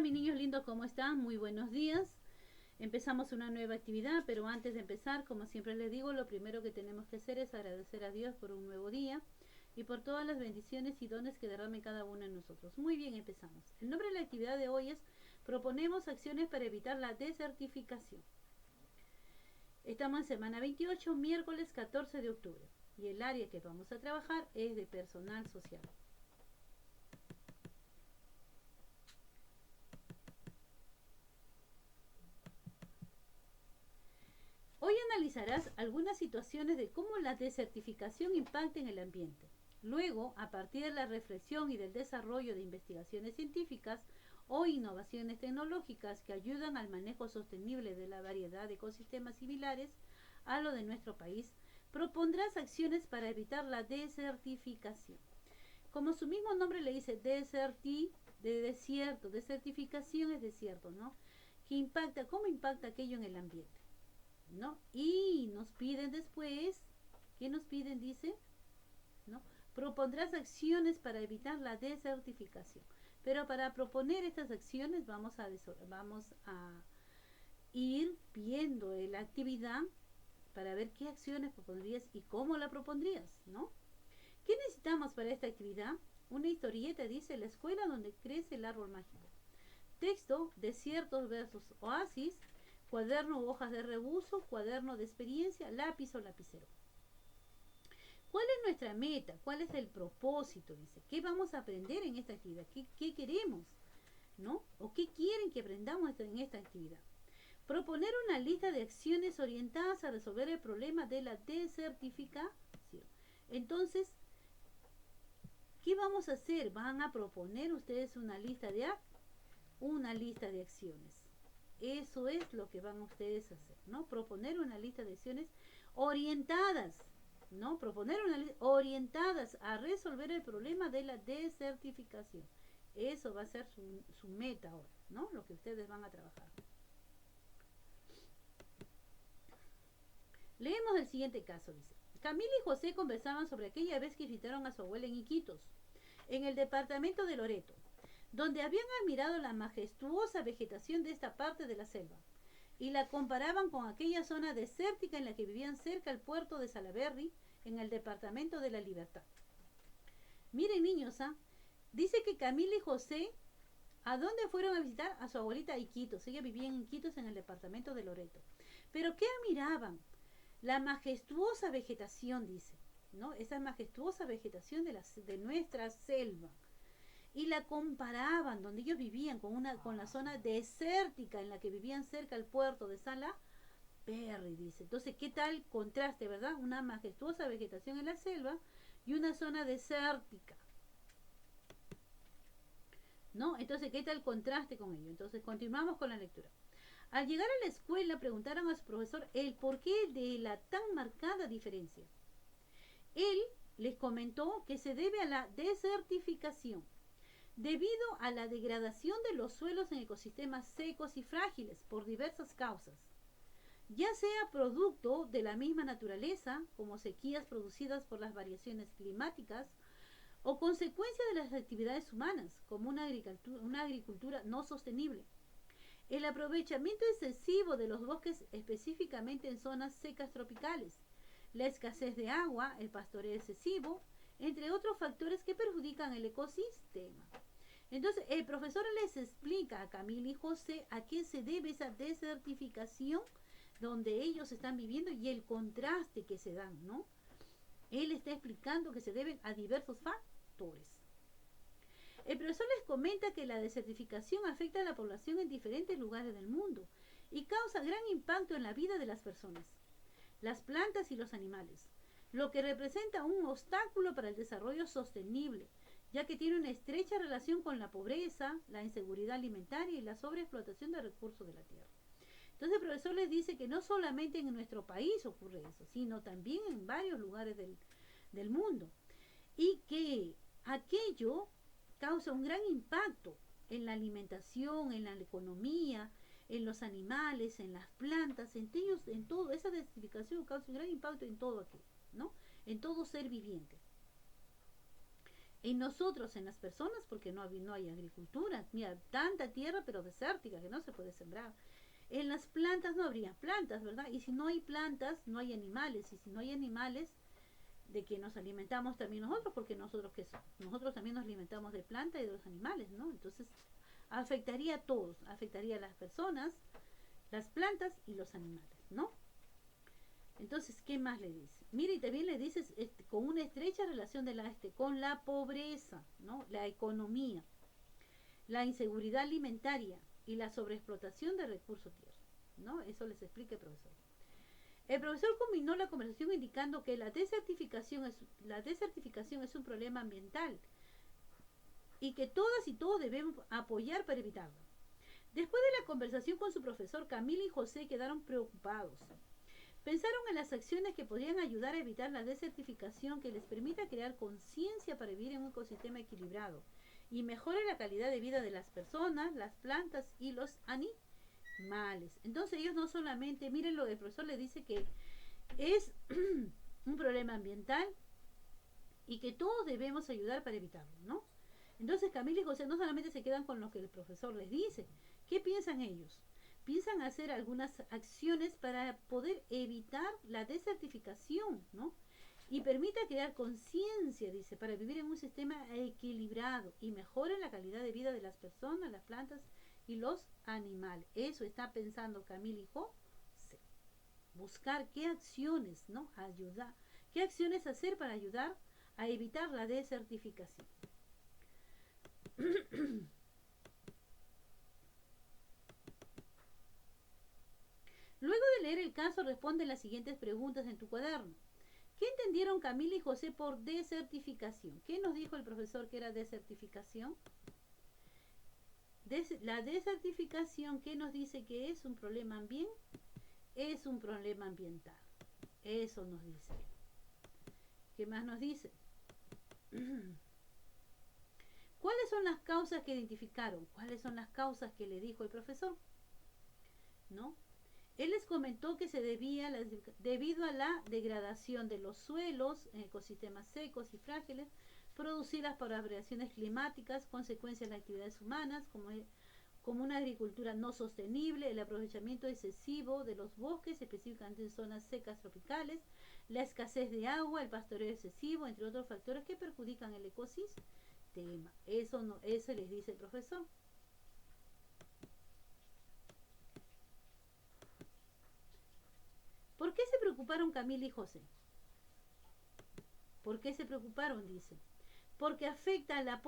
mis niños lindos, ¿cómo están? Muy buenos días. Empezamos una nueva actividad, pero antes de empezar, como siempre les digo, lo primero que tenemos que hacer es agradecer a Dios por un nuevo día y por todas las bendiciones y dones que derrame cada uno de nosotros. Muy bien, empezamos. El nombre de la actividad de hoy es Proponemos acciones para evitar la desertificación. Estamos en semana 28, miércoles 14 de octubre, y el área que vamos a trabajar es de personal social. Hoy analizarás algunas situaciones de cómo la desertificación impacta en el ambiente. Luego, a partir de la reflexión y del desarrollo de investigaciones científicas o innovaciones tecnológicas que ayudan al manejo sostenible de la variedad de ecosistemas similares a lo de nuestro país, propondrás acciones para evitar la desertificación. Como su mismo nombre le dice, de desierto, desertificación es desierto, ¿no? ¿Cómo impacta aquello en el ambiente? ¿No? Y nos piden después, ¿qué nos piden? Dice, ¿no? Propondrás acciones para evitar la desertificación. Pero para proponer estas acciones vamos a ir viendo la actividad para ver qué acciones propondrías y cómo la propondrías, ¿no? ¿Qué necesitamos para esta actividad? Una historieta, dice, la escuela donde crece el árbol mágico. Texto, desiertos versus oasis, cuaderno o hojas de rebuzo, cuaderno de experiencia, lápiz o lapicero. ¿Cuál es nuestra meta? ¿Cuál es el propósito? Dice, ¿qué vamos a aprender en esta actividad? ¿Qué queremos? ¿No? ¿O qué quieren que aprendamos en esta actividad? Proponer una lista de acciones orientadas a resolver el problema de la desertificación. Entonces, ¿qué vamos a hacer? Van a proponer ustedes una lista de acciones. Eso es lo que van ustedes a hacer, ¿no? Proponer una lista de acciones orientadas, ¿no? Proponer una lista orientadas a resolver el problema de la desertificación. Eso va a ser su meta ahora, ¿no? Lo que ustedes van a trabajar. Leemos el siguiente caso, dice. Camila y José conversaban sobre aquella vez que visitaron a su abuela en Iquitos, en el departamento de Loreto, donde habían admirado la majestuosa vegetación de esta parte de la selva, y la comparaban con aquella zona desértica en la que vivían cerca al puerto de Salaberry, en el departamento de la Libertad. Miren, niños, dice que Camila y José, ¿a dónde fueron a visitar? A su abuelita Iquitos. Ella vivía en Iquitos, en el departamento de Loreto. ¿Pero qué admiraban? La majestuosa vegetación, dice, ¿no? Esa majestuosa vegetación de nuestra selva. Y la comparaban donde ellos vivían con la zona desértica en la que vivían cerca al puerto de Salaberry, dice. Entonces, ¿qué tal contraste, verdad? Una majestuosa vegetación en la selva y una zona desértica, ¿no? Entonces, ¿qué tal contraste con ello? Entonces, continuamos con la lectura. Al llegar a la escuela, preguntaron a su profesor el porqué de la tan marcada diferencia. Él les comentó que se debe a la desertificación, debido a la degradación de los suelos en ecosistemas secos y frágiles por diversas causas, ya sea producto de la misma naturaleza, como sequías producidas por las variaciones climáticas, o consecuencia de las actividades humanas, como una agricultura no sostenible. El aprovechamiento excesivo de los bosques, específicamente en zonas secas tropicales, la escasez de agua, el pastoreo excesivo, entre otros factores que perjudican el ecosistema. Entonces, el profesor les explica a Camila y José a qué se debe esa desertificación donde ellos están viviendo y el contraste que se dan, ¿no? Él está explicando que se deben a diversos factores. El profesor les comenta que la desertificación afecta a la población en diferentes lugares del mundo y causa gran impacto en la vida de las personas, las plantas y los animales, lo que representa un obstáculo para el desarrollo sostenible, ya que tiene una estrecha relación con la pobreza, la inseguridad alimentaria y la sobreexplotación de recursos de la tierra. Entonces el profesor les dice que no solamente en nuestro país ocurre eso, sino también en varios lugares del mundo, y que aquello causa un gran impacto en la alimentación, en la economía, en los animales, en las plantas, en ellos, en todo. Esa desertificación causa un gran impacto en todo aquello, ¿no? En todo ser viviente. En nosotros, en las personas, porque no hay agricultura. Mira, tanta tierra, pero desértica, que no se puede sembrar. En las plantas no habría plantas, ¿verdad? Y si no hay plantas, no hay animales. Y si no hay animales, de que nos alimentamos también nosotros, porque nosotros qué somos, nosotros también nos alimentamos de plantas y de los animales, ¿no? Entonces afectaría a todos, afectaría a las personas, las plantas y los animales, ¿no? Entonces, ¿qué más le dice? Mire, y también le dices con una estrecha relación de con la pobreza, ¿no? La economía, la inseguridad alimentaria y la sobreexplotación de recursos tierra, ¿no? Eso les explica el profesor. El profesor combinó la conversación indicando que la desertificación es un problema ambiental y que todas y todos debemos apoyar para evitarlo. Después de la conversación con su profesor, Camila y José quedaron preocupados. Pensaron en las acciones que podrían ayudar a evitar la desertificación, que les permita crear conciencia para vivir en un ecosistema equilibrado y mejore la calidad de vida de las personas, las plantas y los animales. Entonces ellos no solamente, miren lo que el profesor les dice, que es un problema ambiental y que todos debemos ayudar para evitarlo, ¿no? Entonces Camila y José no solamente se quedan con lo que el profesor les dice. ¿Qué piensan ellos? Piensan hacer algunas acciones para poder evitar la desertificación, ¿no? Y permita crear conciencia, dice, para vivir en un sistema equilibrado y mejore la calidad de vida de las personas, las plantas y los animales. Eso está pensando Camila y José. Buscar qué acciones, ¿no? Ayudar. ¿Qué acciones hacer para ayudar a evitar la desertificación? Luego de leer el caso, responde las siguientes preguntas en tu cuaderno. ¿Qué entendieron Camila y José por desertificación? ¿Qué nos dijo el profesor que era desertificación? La desertificación, ¿qué nos dice que es? ¿Un problema ambiental? Es un problema ambiental. Eso nos dice. ¿Qué más nos dice? ¿Cuáles son las causas que identificaron? ¿Cuáles son las causas que le dijo el profesor? ¿No? Él les comentó que se debía debido a la degradación de los suelos en ecosistemas secos y frágiles producidas por variaciones climáticas, consecuencias de las actividades humanas, como una agricultura no sostenible, el aprovechamiento excesivo de los bosques, específicamente en zonas secas tropicales, la escasez de agua, el pastoreo excesivo, entre otros factores que perjudican el ecosistema. Eso les dice el profesor. ¿Por qué se preocuparon Camila y José? ¿Por qué se preocuparon? Dice. Porque afecta a la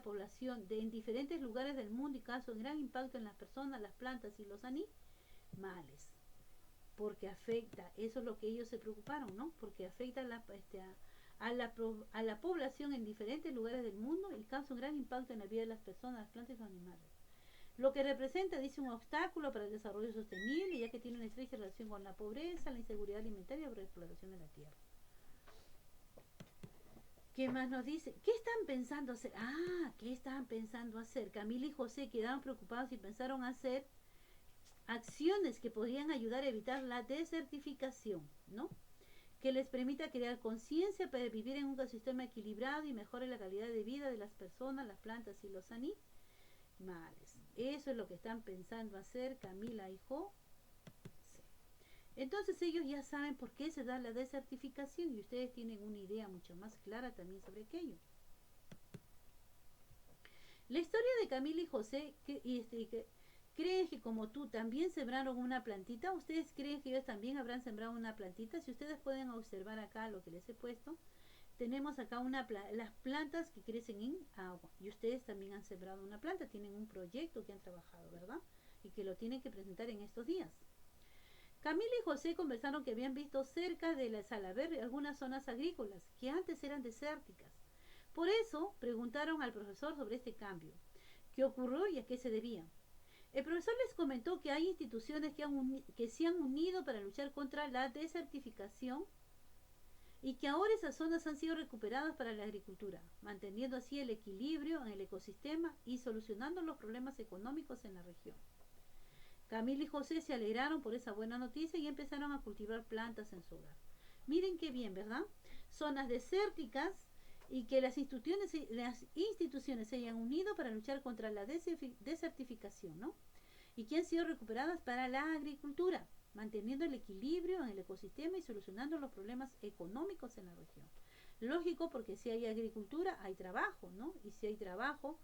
población en diferentes lugares del mundo y causa un gran impacto en las personas, las plantas y los animales. Porque afecta, eso es lo que ellos se preocuparon, ¿no? Porque afecta a la población en diferentes lugares del mundo y causa un gran impacto en la vida de las personas, las plantas y los animales. Lo que representa, dice, un obstáculo para el desarrollo sostenible, ya que tiene una estrecha relación con la pobreza, la inseguridad alimentaria y la sobreexplotación de la tierra. ¿Qué más nos dice? ¿Qué están pensando hacer? ¿Qué estaban pensando hacer? Camila y José quedaron preocupados y pensaron hacer acciones que podrían ayudar a evitar la desertificación, ¿no? Que les permita crear conciencia para vivir en un ecosistema equilibrado y mejore la calidad de vida de las personas, las plantas y los animales. Eso es lo que están pensando hacer Camila y José. Entonces ellos ya saben por qué se da la desertificación y ustedes tienen una idea mucho más clara también sobre aquello. La historia de Camila y José, ¿creen que como tú también sembraron una plantita? ¿Ustedes creen que ellos también habrán sembrado una plantita? Si ustedes pueden observar acá lo que les he puesto, tenemos acá las plantas que crecen en agua. Y ustedes también han sembrado una planta, tienen un proyecto que han trabajado, ¿verdad? Y que lo tienen que presentar en estos días. Camila y José conversaron que habían visto cerca de la Salaberry algunas zonas agrícolas que antes eran desérticas. Por eso preguntaron al profesor sobre este cambio, qué ocurrió y a qué se debía. El profesor les comentó que hay instituciones que se han unido para luchar contra la desertificación y que ahora esas zonas han sido recuperadas para la agricultura, manteniendo así el equilibrio en el ecosistema y solucionando los problemas económicos en la región. Camila y José se alegraron por esa buena noticia y empezaron a cultivar plantas en su hogar. Miren qué bien, ¿verdad? zonas desérticas y que las instituciones se hayan unido para luchar contra la desertificación, ¿no? Y que han sido recuperadas para la agricultura, manteniendo el equilibrio en el ecosistema y solucionando los problemas económicos en la región. Lógico, porque si hay agricultura hay trabajo, ¿no? Y si hay trabajo,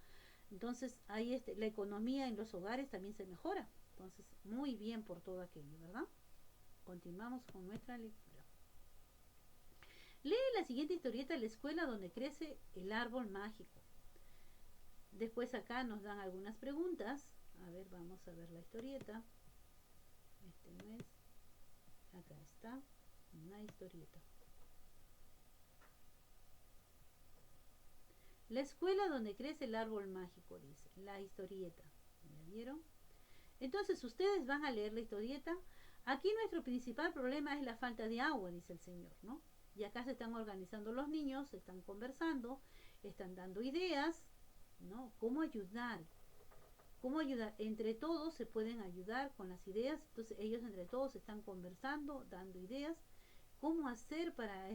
entonces hay la economía en los hogares también se mejora. Entonces, muy bien por todo aquello, ¿verdad? Continuamos con nuestra lectura. Lee la siguiente historieta de la escuela donde crece el árbol mágico. Después acá nos dan algunas preguntas. A ver, vamos a ver la historieta. Este no es. Acá está una historieta. La escuela donde crece el árbol mágico, dice. La historieta. ¿Ya vieron? Entonces ustedes van a leer la historieta. Aquí nuestro principal problema es la falta de agua, dice el señor, ¿no? Y acá se están organizando los niños, se están conversando, están dando ideas, ¿no? ¿Cómo ayudar? ¿Cómo ayudar? Entre todos se pueden ayudar con las ideas. Entonces ellos entre todos están conversando, dando ideas. ¿Cómo hacer para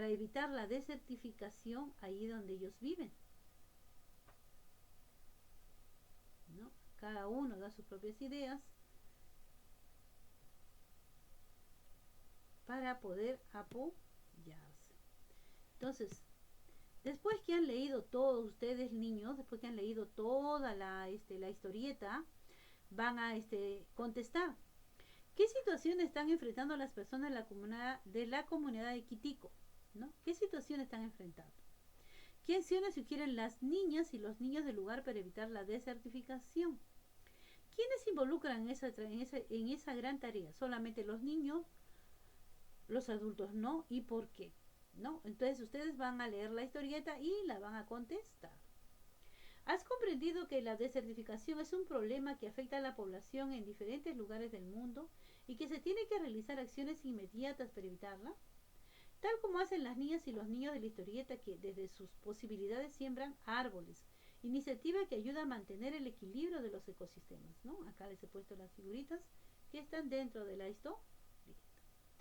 evitar la desertificación ahí donde ellos viven? ¿No? Cada uno da sus propias ideas para poder apoyarse. Entonces, después que han leído todos ustedes niños, después que han leído toda la historieta, van a contestar. ¿Qué situaciones están enfrentando las personas de la comunidad de Quitico? ¿No? ¿Qué situaciones están enfrentando? ¿Qué acciones sugieren las niñas y los niños del lugar para evitar la desertificación? ¿Quiénes se involucran en esa gran tarea? ¿Solamente los niños? ¿Los adultos no? ¿Y por qué? ¿No? Entonces ustedes van a leer la historieta y la van a contestar. ¿Has comprendido que la desertificación es un problema que afecta a la población en diferentes lugares del mundo y que se tiene que realizar acciones inmediatas para evitarla? Tal como hacen las niñas y los niños de la historieta que desde sus posibilidades siembran árboles, iniciativa que ayuda a mantener el equilibrio de los ecosistemas, ¿no? Acá les he puesto las figuritas que están dentro de la historieta.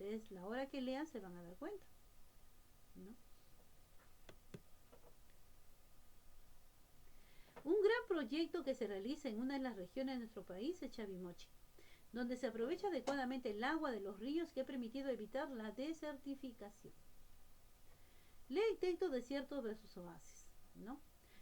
Entonces, la hora que lean se van a dar cuenta, ¿no? Un gran proyecto que se realiza en una de las regiones de nuestro país es Chavimochi, donde se aprovecha adecuadamente el agua de los ríos que ha permitido evitar la desertificación. Lee el texto desierto versus oasis, ¿no?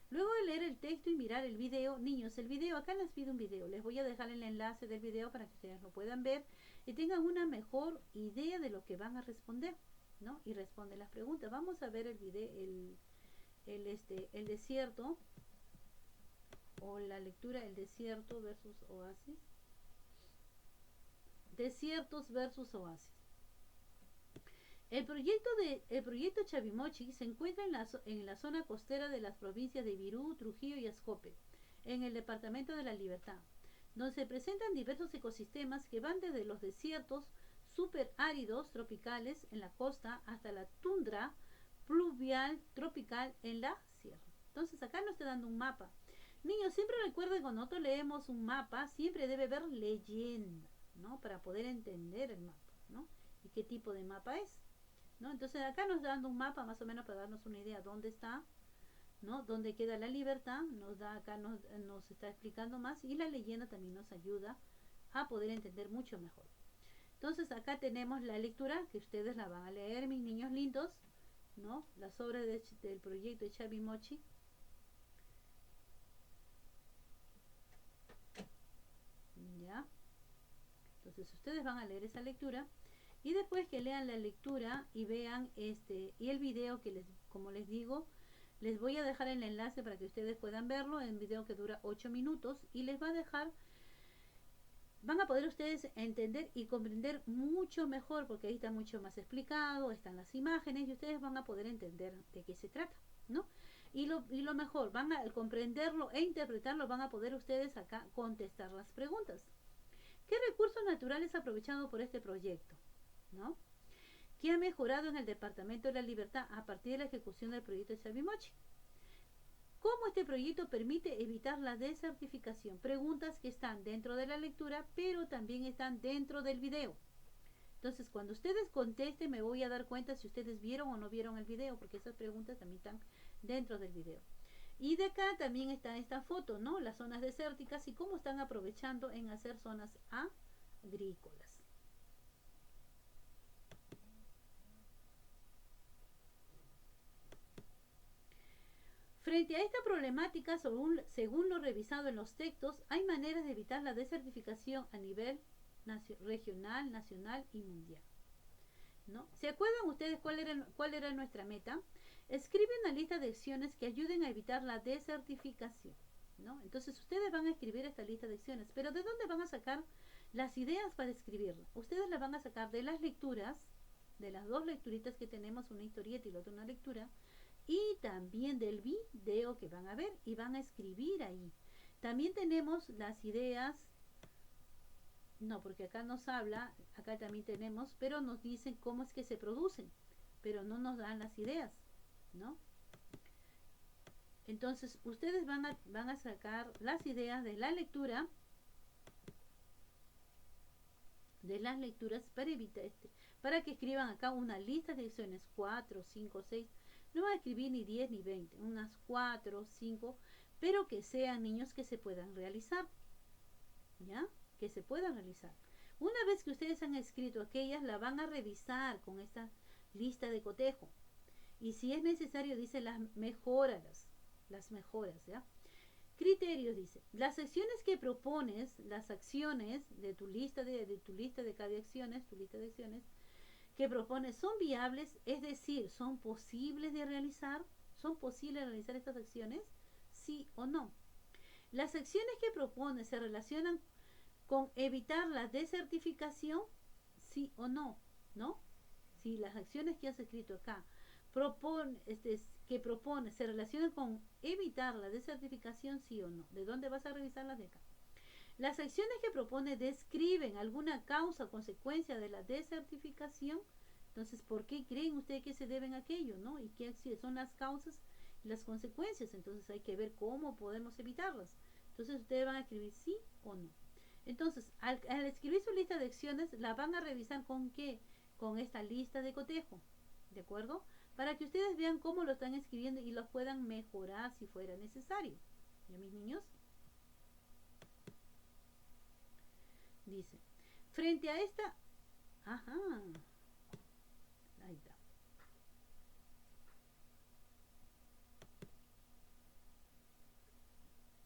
Luego de leer el texto y mirar el video, niños, el video, acá les pido un video, les voy a dejar el enlace del video para que ustedes lo puedan ver y tengan una mejor idea de lo que van a responder, ¿no? Y responden las preguntas. Vamos a ver el video, el desierto o la lectura, el desierto versus oasis. Desiertos versus oasis. El proyecto Chavimochi se encuentra en la zona costera de las provincias de Virú, Trujillo y Ascope, en el departamento de La Libertad, donde se presentan diversos ecosistemas que van desde los desiertos superáridos tropicales en la costa hasta la tundra pluvial tropical en la sierra. Entonces acá nos está dando un mapa. Niños, siempre recuerden cuando nosotros leemos un mapa, siempre debe haber leyenda, ¿no? Para poder entender el mapa, ¿no? Y qué tipo de mapa es, ¿no? Entonces acá nos está dando un mapa más o menos para darnos una idea dónde está, ¿no? Dónde queda La Libertad, nos está explicando más y la leyenda también nos ayuda a poder entender mucho mejor. Entonces acá tenemos la lectura que ustedes la van a leer, mis niños lindos, ¿no? Las obras del proyecto de Chavimochi. ¿Ya? Entonces ustedes van a leer esa lectura y después que lean la lectura y vean y el video que como les digo, les voy a dejar el enlace para que ustedes puedan verlo, en un video que dura 8 minutos y les va a dejar, van a poder ustedes entender y comprender mucho mejor porque ahí está mucho más explicado, están las imágenes y ustedes van a poder entender de qué se trata, ¿no? Y lo mejor, van a comprenderlo e interpretarlo, van a poder ustedes acá contestar las preguntas. ¿Qué recursos naturales aprovechado por este proyecto? ¿No? ¿Qué ha mejorado en el Departamento de la Libertad a partir de la ejecución del proyecto de Chavimochi? ¿Cómo este proyecto permite evitar la desertificación? Preguntas que están dentro de la lectura, pero también están dentro del video. Entonces, cuando ustedes contesten, me voy a dar cuenta si ustedes vieron o no vieron el video, porque esas preguntas también están dentro del video. Y de acá también está esta foto, ¿no? Las zonas desérticas y cómo están aprovechando en hacer zonas agrícolas. Frente a esta problemática, según lo revisado en los textos, hay maneras de evitar la desertificación a nivel regional, nacional y mundial, ¿no? ¿Se acuerdan ustedes cuál era nuestra meta? Escribe una lista de acciones que ayuden a evitar la desertificación, ¿no? Entonces ustedes van a escribir esta lista de acciones, pero ¿de dónde van a sacar las ideas para escribirla? Ustedes las van a sacar de las lecturas, de las dos lecturitas que tenemos, una historieta y la otra una lectura, y también del video que van a ver y van a escribir ahí. También tenemos las ideas, no, porque acá nos habla, acá también tenemos, pero nos dicen cómo es que se producen, pero no nos dan las ideas, ¿no? Entonces, ustedes van a sacar las ideas de la lectura, de las lecturas para evitar para que escriban acá una lista de acciones, 4, 5, 6. No van a escribir ni 10 ni 20, unas 4, 5, pero que sean niños que se puedan realizar, ¿ya? Que se puedan realizar. Una vez que ustedes han escrito aquellas, la van a revisar con esta lista de cotejo. Y si es necesario, dice las mejoras, ¿ya? Criterios, dice, las acciones que propones, las acciones de tu lista de cada acciones, tu lista de acciones que propones son viables, es decir, son posibles de realizar, estas acciones, sí o no. Las acciones que propones se relacionan con evitar la desertificación, sí o no, ¿no? Si las acciones que has escrito acá que propone se relacionan con evitar la desertificación, sí o no. ¿De dónde vas a revisarlas? De acá. Las acciones que propone describen alguna causa o consecuencia de la desertificación. Entonces, ¿por qué creen ustedes que se deben a aquello, no? ¿Y qué son las causas y las consecuencias? Entonces hay que ver cómo podemos evitarlas. Entonces ustedes van a escribir sí o no. Entonces, al escribir su lista de acciones, la van a revisar con qué? Con esta lista de cotejo, ¿de acuerdo? Para que ustedes vean cómo lo están escribiendo y lo puedan mejorar si fuera necesario. ¿Ya, mis niños? Dice, frente a esta... Ajá. Ahí está.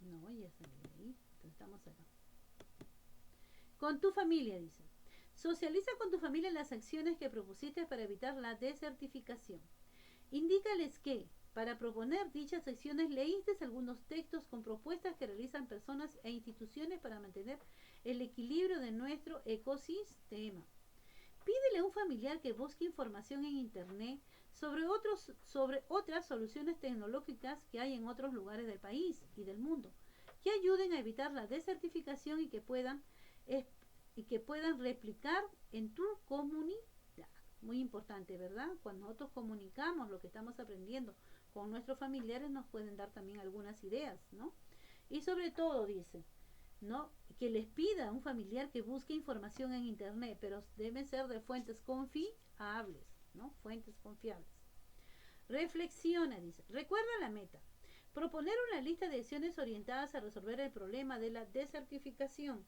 No, ya salió ahí. Entonces estamos acá. Con tu familia, dice. Socializa con tu familia las acciones que propusiste para evitar la desertificación. Indícales que, para proponer dichas acciones, leíste algunos textos con propuestas que realizan personas e instituciones para mantener el equilibrio de nuestro ecosistema. Pídele a un familiar que busque información en internet sobre otras soluciones tecnológicas que hay en otros lugares del país y del mundo, que ayuden a evitar la desertificación y que puedan replicar en tu comunidad. Muy importante, ¿verdad? Cuando nosotros comunicamos lo que estamos aprendiendo con nuestros familiares, nos pueden dar también algunas ideas, ¿no? Y sobre todo, dice, ¿no? Que les pida a un familiar que busque información en internet, pero deben ser de fuentes confiables, ¿no? Fuentes confiables. Reflexiona, dice, recuerda la meta. Proponer una lista de acciones orientadas a resolver el problema de la desertificación.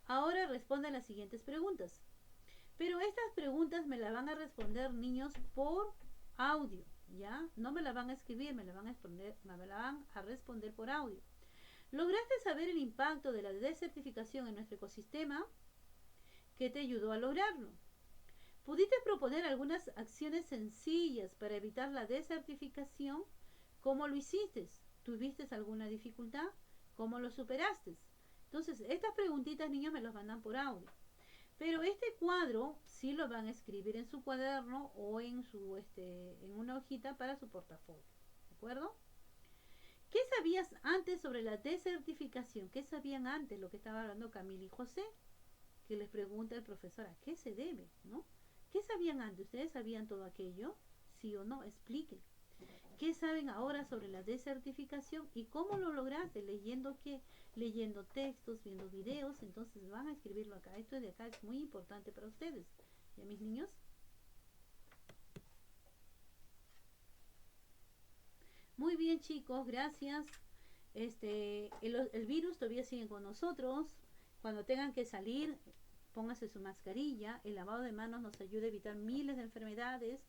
Ahora responde a las siguientes preguntas. Pero estas preguntas me las van a responder, niños, por audio, ¿ya? No me las van a escribir, me las van a responder por audio. ¿Lograste saber el impacto de la desertificación en nuestro ecosistema? ¿Qué te ayudó a lograrlo? ¿Pudiste proponer algunas acciones sencillas para evitar la desertificación? ¿Cómo lo hiciste? ¿Tuviste alguna dificultad? ¿Cómo lo superaste? Entonces, estas preguntitas, niños, me las mandan por audio. Pero este cuadro sí lo van a escribir en su cuaderno o en una hojita para su portafolio. ¿De acuerdo? ¿Qué sabías antes sobre la desertificación? ¿Qué sabían antes? Lo que estaba hablando Camila y José, que les pregunta el profesor, ¿a qué se debe? ¿No? ¿Qué sabían antes? ¿Ustedes sabían todo aquello? ¿Sí o no? Expliquen. ¿Qué saben ahora sobre la desertificación y cómo lo lograste? ¿Leyendo qué? Leyendo textos, viendo videos, entonces van a escribirlo acá. Esto de acá es muy importante para ustedes. ¿Ya, mis niños? Muy bien, chicos, gracias. El virus todavía sigue con nosotros. Cuando tengan que salir, póngase su mascarilla. El lavado de manos nos ayuda a evitar miles de enfermedades.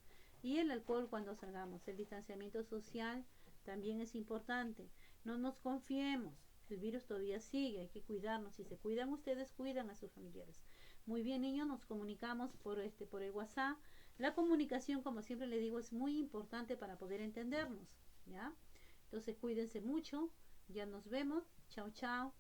Y el alcohol cuando salgamos. El distanciamiento social también es importante. No nos confiemos. El virus todavía sigue. Hay que cuidarnos. Si se cuidan ustedes, cuidan a sus familiares. Muy bien, niños, nos comunicamos por el WhatsApp. La comunicación, como siempre le digo, es muy importante para poder entendernos. ¿Ya? Entonces cuídense mucho, ya nos vemos, chao chao.